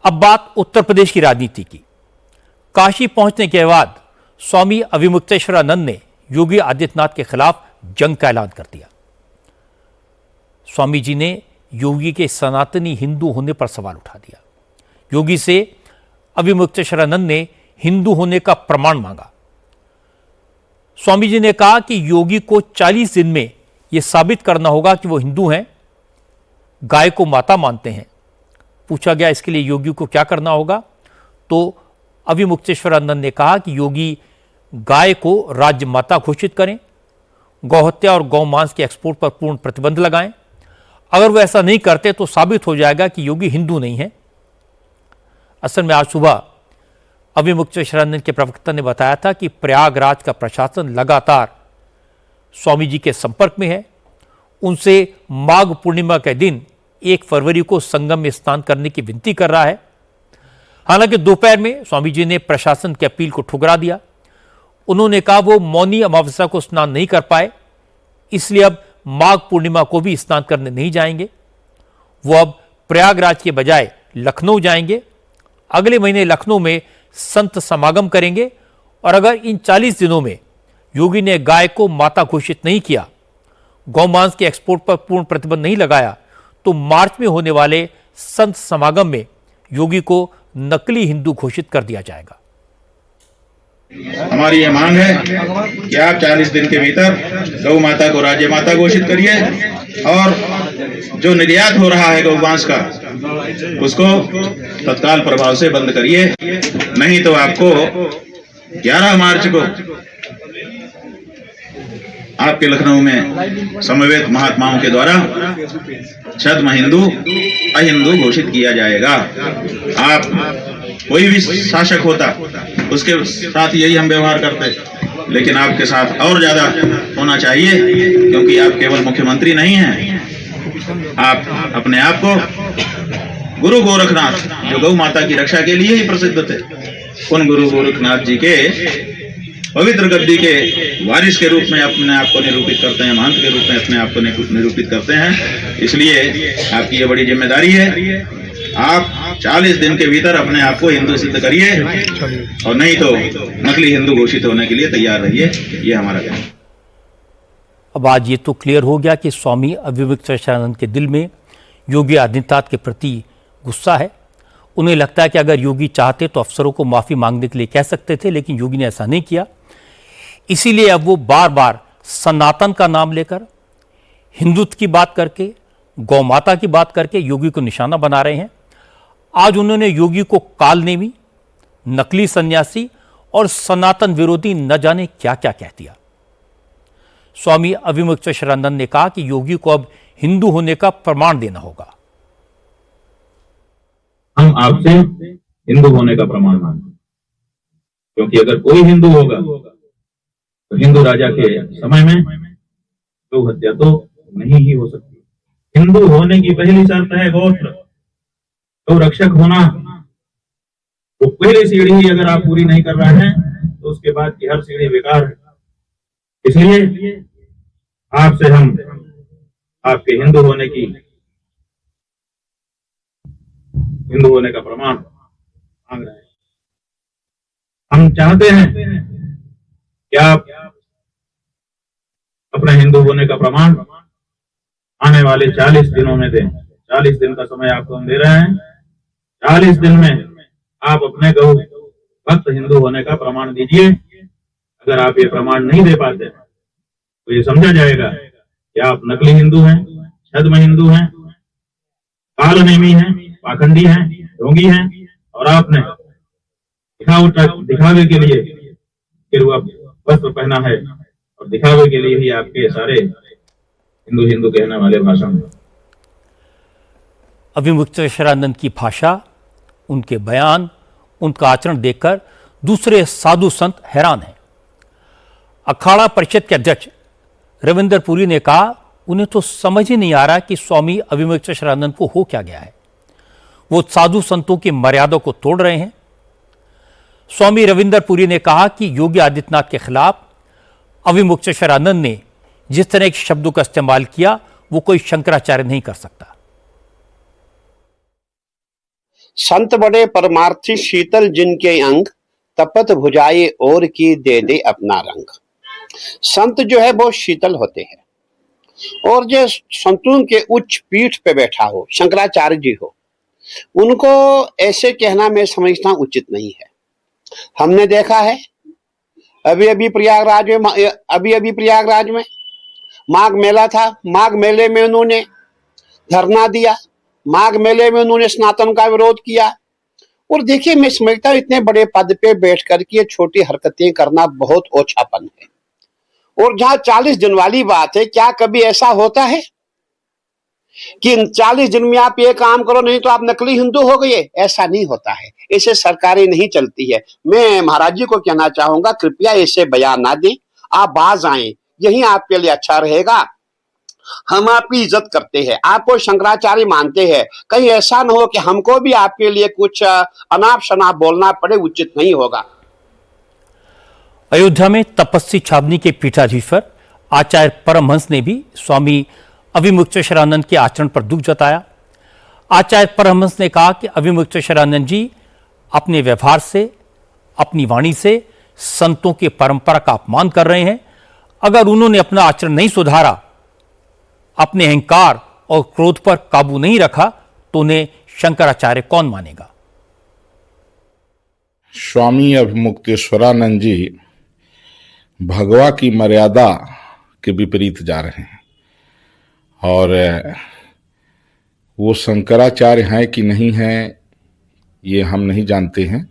अब बात उत्तर प्रदेश की राजनीति की। काशी पहुंचने के बाद स्वामी अविमुक्तेश्वरानंद ने योगी आदित्यनाथ के खिलाफ जंग का ऐलान कर दिया। स्वामी जी ने योगी के सनातनी हिंदू होने पर सवाल उठा दिया। योगी से अविमुक्तेश्वरानंद ने हिंदू होने का प्रमाण मांगा। स्वामी जी ने कहा कि योगी को 40 दिन में यह साबित करना होगा कि वो हिंदू हैं, गाय को माता मानते हैं। पूछा गया इसके लिए योगी को क्या करना होगा, तो अविमुक्तेश्वरानंद ने कहा कि योगी गाय को राज्य माता घोषित करें, गौहत्या और गौ मांस के एक्सपोर्ट पर पूर्ण प्रतिबंध लगाएं। अगर वो ऐसा नहीं करते तो साबित हो जाएगा कि योगी हिंदू नहीं है। असल में आज सुबह अविमुक्तेश्वरानंद के प्रवक्ता ने बताया था कि प्रयागराज का प्रशासन लगातार स्वामी जी के संपर्क में है। उनसे माघ पूर्णिमा के दिन 1 फरवरी को संगम में स्नान करने की विनती कर रहा है। हालांकि दोपहर में स्वामी जी ने प्रशासन की अपील को ठुकरा दिया। उन्होंने कहा वो मौनी अमावस्या को स्नान नहीं कर पाए, इसलिए अब माघ पूर्णिमा को भी स्नान करने नहीं जाएंगे। वो अब प्रयागराज के बजाय लखनऊ जाएंगे। अगले महीने लखनऊ में संत समागम करेंगे और अगर इन 40 दिनों में योगी ने गाय को माता घोषित नहीं किया, गौमांस के एक्सपोर्ट पर पूर्ण प्रतिबंध नहीं लगाया, तो मार्च में होने वाले संत समागम में योगी को नकली हिंदू घोषित कर दिया जाएगा। हमारी ये मांग है कि आप 40 दिन के भीतर गौ माता को राज्य माता घोषित करिए और जो निर्यात हो रहा है गौमांस का उसको तत्काल प्रभाव से बंद करिए। नहीं तो आपको 11 मार्च को आपके लखनऊ में समवेत महात्माओं के द्वारा छद्म हिंदू अहिंदू घोषित किया जाएगा। आप कोई भी शासक होता उसके साथ यही हम व्यवहार करते, लेकिन आपके साथ और ज्यादा होना चाहिए, क्योंकि आप केवल मुख्यमंत्री नहीं हैं। आप अपने आप को गुरु गोरखनाथ, जो गौ माता की रक्षा के लिए ही प्रसिद्ध थे, उन गुरु गोरखनाथ जी के पवित्र गद्दी के वारिस के रूप में अपने आप को निरूपित करते हैं, महंत के रूप में अपने आप को निरूपित करते हैं। इसलिए आपकी ये बड़ी जिम्मेदारी है, आप 40 दिन के भीतर अपने आप को हिंदू सिद्ध करिए और नहीं तो नकली हिंदू घोषित होने के लिए तैयार रहिए। ये हमारा कहना है। अब आज ये तो क्लियर हो गया कि स्वामी अविमुक्तेश्वरानंद के दिल में योगी आदित्यनाथ के प्रति गुस्सा है। उन्हें लगता है कि अगर योगी चाहते तो अफसरों को माफ़ी मांगने के लिए कह सकते थे, लेकिन योगी ने ऐसा नहीं किया। इसीलिए अब वो बार बार सनातन का नाम लेकर, हिंदुत्व की बात करके, गौ माता की बात करके योगी को निशाना बना रहे हैं। आज उन्होंने योगी को कालनेमी, नकली सन्यासी और सनातन विरोधी न जाने क्या क्या कह दिया। स्वामी अविमुक्तेश्वरानंद ने कहा कि योगी को अब हिंदू होने का प्रमाण देना होगा। हम आपसे हिंदू होने का प्रमाण मांगते हैं, क्योंकि अगर कोई हिंदू होगा तो हिंदू राजा के समय में गौ हत्या तो नहीं ही हो सकती। हिंदू होने की पहली शर्त है गोत्र, तो रक्षक होना। तो पहली सीढ़ी ही अगर आप पूरी नहीं कर रहे हैं तो उसके बाद की हर सीढ़ी बेकार है। इसलिए आपसे हम आपके हिंदू होने का प्रमाण मांग रहे हैं। हम चाहते हैं कि आप अपने हिंदू होने का प्रमाण आने वाले 40 दिनों में दें। 40 दिन का समय आपको हम दे रहे हैं। 40 दिन में आप अपने गौ भक्त हिंदू होने का प्रमाण दीजिए। अगर आप ये प्रमाण नहीं दे पाते तो ये समझा जाएगा कि आप नकली हिंदू हैं, छद्म हिंदू हैं, कालनेमी हैं, पाखंडी हैं, ढोंगी हैं और आपने दिखावे के लिए गिरुआ वस्त्र पहना है और दिखावे के लिए ही आपके सारे हिंदू हिंदू कहने वाले भाषण। अविमुक्तेश्वरानंद की भाषा, उनके बयान, उनका आचरण देखकर दूसरे साधु संत हैरान हैं। अखाड़ा परिषद के अध्यक्ष रविंदर पुरी ने कहा उन्हें तो समझ ही नहीं आ रहा कि स्वामी अविमुक्तेश्वरानंद को हो क्या गया है। वो साधु संतों की मर्यादा को तोड़ रहे हैं। स्वामी रविंदर पुरी ने कहा कि योगी आदित्यनाथ के खिलाफ अविमुक्तेश्वरानंद ने जिस तरह के शब्दों का इस्तेमाल किया वो कोई शंकराचार्य नहीं कर सकता। संत बड़े परमार्थी शीतल जिनके अंग, तपत भुजाए और की दे दे अपना रंग। संत जो है बहुत शीतल होते हैं, और जो संतों के उच्च पीठ पे बैठा हो, शंकराचार्य जी हो, उनको ऐसे कहना मैं समझता उचित नहीं है। हमने देखा है अभी अभी प्रयागराज में माघ मेला था। माघ मेले में उन्होंने धरना दिया, माघ मेले में उन्होंने सनातन का विरोध किया। और देखिए, मैं समझता हूं इतने बड़े पद पे बैठ करके ये छोटी हरकतें करना बहुत ओछापन है। और जहां 40 दिन वाली बात है, क्या कभी ऐसा होता है कि 40 दिन में आप ये काम करो, नहीं तो आप नकली हिंदू हो गए? ऐसा नहीं होता है, ऐसे सरकारें नहीं चलती है। मैं महाराज जी को कहना चाहूंगा, कृपया ऐसे बयान ना दें, आप बाज आए, यही आपके लिए अच्छा रहेगा। हम आपकी इज्जत करते हैं, आपको शंकराचार्य मानते हैं, कहीं ऐसा न हो कि हमको भी आपके लिए कुछ अनाप शनाप बोलना पड़े, उचित नहीं होगा। अयोध्या में तपस्वी छावनी के पीठाधीश्वर आचार्य परमहंस ने भी स्वामी अविमुक्तेश्वरानंद के आचरण पर दुख जताया। आचार्य परमहंस ने कहा कि अविमुक्तेश्वरानंद जी अपने व्यवहार से, अपनी वाणी से संतों की परंपरा का अपमान कर रहे हैं। अगर उन्होंने अपना आचरण नहीं सुधारा, अपने अहंकार और क्रोध पर काबू नहीं रखा, तो उन्हें शंकराचार्य कौन मानेगा। स्वामी अभिमुक्तेश्वरानंद जी भगवा की मर्यादा के विपरीत जा रहे हैं, और वो शंकराचार्य हैं कि नहीं हैं ये हम नहीं जानते हैं,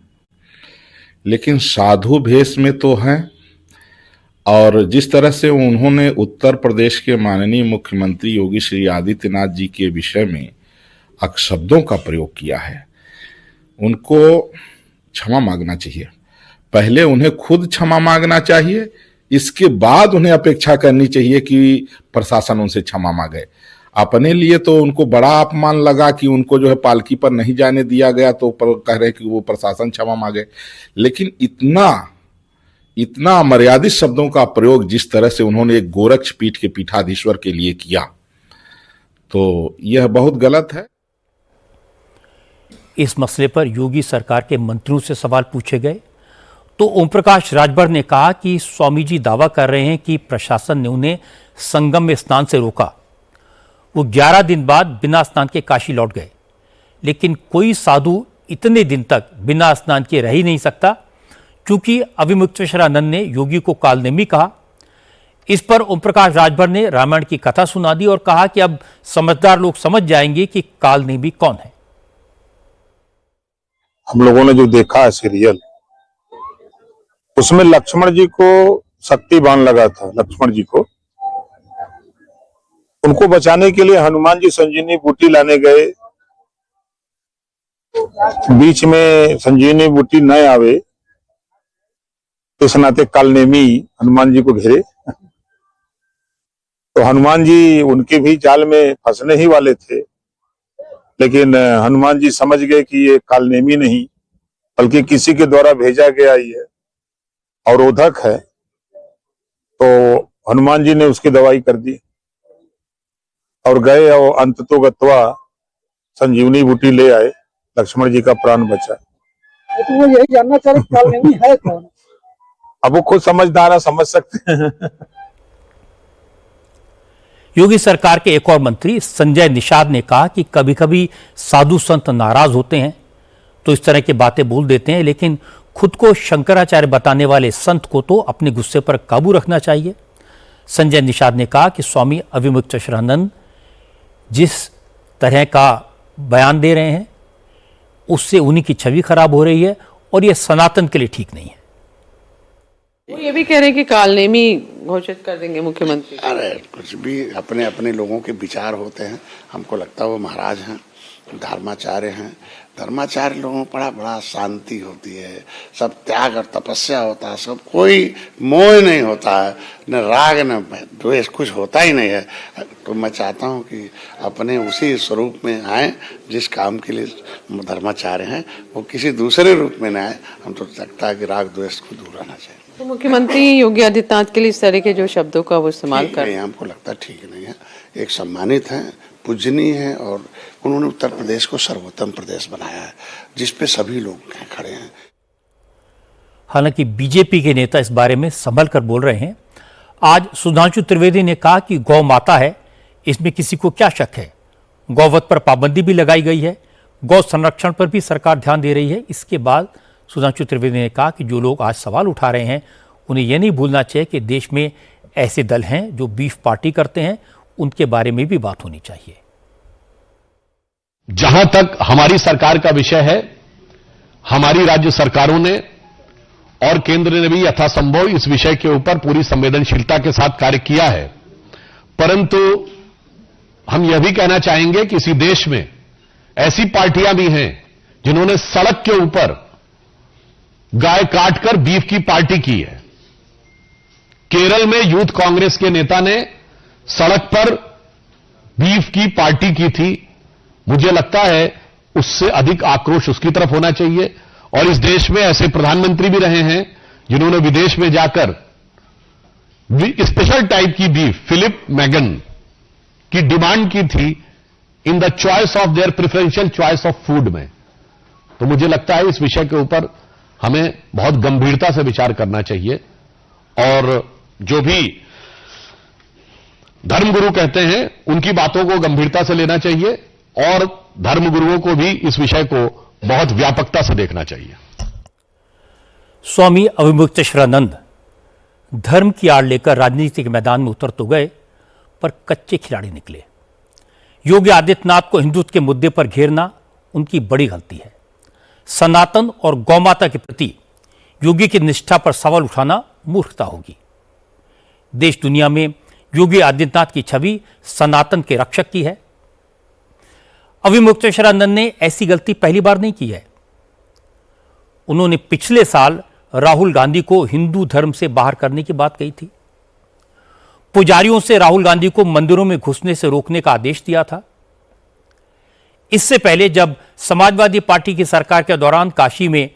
लेकिन साधु भेष में तो हैं। और जिस तरह से उन्होंने उत्तर प्रदेश के माननीय मुख्यमंत्री योगी श्री आदित्यनाथ जी के विषय में अपशब्दों का प्रयोग किया है, उनको क्षमा मांगना चाहिए। पहले उन्हें खुद क्षमा मांगना चाहिए, इसके बाद उन्हें अपेक्षा करनी चाहिए कि प्रशासन उनसे क्षमा मांगे। अपने लिए तो उनको बड़ा अपमान लगा कि उनको जो है पालकी पर नहीं जाने दिया गया, तो कह रहे कि वो प्रशासन क्षमा मांगे। लेकिन इतना अमर्यादित शब्दों का प्रयोग जिस तरह से उन्होंने एक गोरक्ष पीठ के पीठाधीश्वर के लिए किया, तो यह बहुत गलत है। इस मसले पर योगी सरकार के मंत्रियों से सवाल पूछे गए तो ओम प्रकाश राजभर ने कहा कि स्वामी जी दावा कर रहे हैं कि प्रशासन ने उन्हें संगम में स्नान से रोका। वो 11 दिन बाद बिना स्नान के काशी लौट गए, लेकिन कोई साधु इतने दिन तक बिना स्नान के रह ही नहीं सकता, क्योंकि अविमुक्तेश्वरानंद ने योगी को कालनेमी कहा। इस पर ओम प्रकाश राजभर ने रामायण की कथा सुना दी और कहा कि अब समझदार लोग समझ जाएंगे कि कालनेमी कौन है। हम लोगों ने जो देखा है सीरियल, उसमें लक्ष्मण जी को शक्ति बाण लगा था। लक्ष्मण जी को, उनको बचाने के लिए हनुमान जी संजीवनी बूटी लाने गए। बीच में संजीवनी बूटी न आवे, इस नाते कालनेमी हनुमान जी को घेरे। तो हनुमान जी उनके भी जाल में फंसने ही वाले थे, लेकिन हनुमान जी समझ गए कि ये कालनेमी नहीं बल्कि किसी के द्वारा भेजा गया ही है, अवरोधक है। तो हनुमान जी ने उसकी दवाई कर दी और गए, और अंततोगत्वा संजीवनी बूटी ले आए, लक्ष्मण जी का प्राण बचा। तो वो यही जानना चाह रहे कालनेमी है कौन? अब वो खुद समझदार है, समझ सकते हैं। योगी सरकार के एक और मंत्री संजय निषाद ने कहा कि कभी कभी साधु संत नाराज होते हैं तो इस तरह की बातें बोल देते हैं, लेकिन खुद को शंकराचार्य बताने वाले संत को तो अपने गुस्से पर काबू रखना चाहिए। संजय निषाद ने कहा कि स्वामी अविमुक्तेश्वरानंद जिस तरह का बयान दे रहे हैं उससे उन्हीं की छवि खराब हो रही है और यह सनातन के लिए ठीक नहीं है। वो ये भी कह रहे हैं कि कालनेमी घोषित कर देंगे मुख्यमंत्री। अरे कुछ भी अपने अपने लोगों के विचार होते हैं। हमको लगता है वो महाराज हैं, धर्माचार्य हैं। धर्माचार्य लोगों को बड़ा शांति होती है, सब त्याग और तपस्या होता है, सब कोई मोह नहीं होता है, न राग न द्वेष, कुछ होता ही नहीं है। तो मैं चाहता हूँ कि अपने उसी स्वरूप में आए जिस काम के लिए धर्माचार्य हैं, वो किसी दूसरे रूप में न आए। हम तो लगता है कि राग द्वेष को दूर रहना चाहिए। तो मुख्यमंत्री योगी आदित्यनाथ के लिए इस तरह के जो शब्दों का वो इस्तेमाल कर, हमको लगता ठीक नहीं है। एक सम्मानित हैं, पूजनीय है और उन्होंने उत्तर प्रदेश को सर्वोत्तम प्रदेश बनाया है, जिस पे सभी लोग खड़े हैं। हालांकि बीजेपी के नेता इस बारे में संभल कर बोल रहे हैं। आज सुधांशु त्रिवेदी ने कहा कि गौ माता है, इसमें किसी को क्या शक है। गौवध पर पाबंदी भी लगाई गई है, गौ संरक्षण पर भी सरकार ध्यान दे रही है। इसके बाद सुधांशु त्रिवेदी ने कहा कि जो लोग आज सवाल उठा रहे हैं उन्हें यह नहीं भूलना चाहिए कि देश में ऐसे दल हैं जो बीफ पार्टी करते हैं, उनके बारे में भी बात होनी चाहिए। जहां तक हमारी सरकार का विषय है, हमारी राज्य सरकारों ने और केंद्र ने भी यथासंभव इस विषय के ऊपर पूरी संवेदनशीलता के साथ कार्य किया है। परंतु हम यह भी कहना चाहेंगे कि इसी देश में ऐसी पार्टियां भी हैं जिन्होंने सड़क के ऊपर गाय काटकर बीफ की पार्टी की है। केरल में यूथ कांग्रेस के नेता ने सड़क पर बीफ की पार्टी की थी। मुझे लगता है उससे अधिक आक्रोश उसकी तरफ होना चाहिए। और इस देश में ऐसे प्रधानमंत्री भी रहे हैं जिन्होंने विदेश में जाकर स्पेशल टाइप की बीफ फिलिप मैगन की डिमांड की थी in the choice of their preferential choice of food में। तो मुझे लगता है इस विषय के ऊपर हमें बहुत गंभीरता से विचार करना चाहिए और जो भी धर्मगुरु कहते हैं उनकी बातों को गंभीरता से लेना चाहिए और धर्मगुरुओं को भी इस विषय को बहुत व्यापकता से देखना चाहिए। स्वामी अविमुक्तेश्वरानंद धर्म की आड़ लेकर राजनीति के मैदान में उतर तो गए, पर कच्चे खिलाड़ी निकले। योगी आदित्यनाथ को हिंदुत्व के मुद्दे पर घेरना उनकी बड़ी गलती है। सनातन और गौमाता के प्रति योगी की निष्ठा पर सवाल उठाना मूर्खता होगी। देश दुनिया में योगी आदित्यनाथ की छवि सनातन के रक्षक की है। अविमुक्तेश्वरानंद ने ऐसी गलती पहली बार नहीं की है। उन्होंने पिछले साल राहुल गांधी को हिंदू धर्म से बाहर करने की बात कही थी। पुजारियों से राहुल गांधी को मंदिरों में घुसने से रोकने का आदेश दिया था। इससे पहले जब समाजवादी पार्टी की सरकार के दौरान काशी में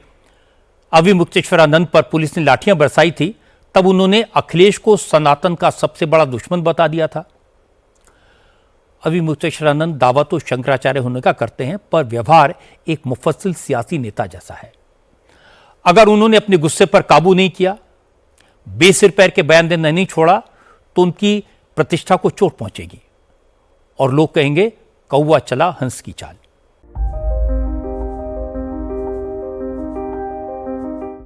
अविमुक्तेश्वरानंद पर पुलिस ने लाठियां बरसाई थी, तब उन्होंने अखिलेश को सनातन का सबसे बड़ा दुश्मन बता दिया था। अविमुक्तेश्वरानंद दावा तो शंकराचार्य होने का करते हैं, पर व्यवहार एक मुफस्सिल सियासी नेता जैसा है। अगर उन्होंने अपने गुस्से पर काबू नहीं किया, बेसिर पैर के बयान देना नहीं छोड़ा, तो उनकी प्रतिष्ठा को चोट पहुंचेगी और लोग कहेंगे कौवा चला हंस की चाल।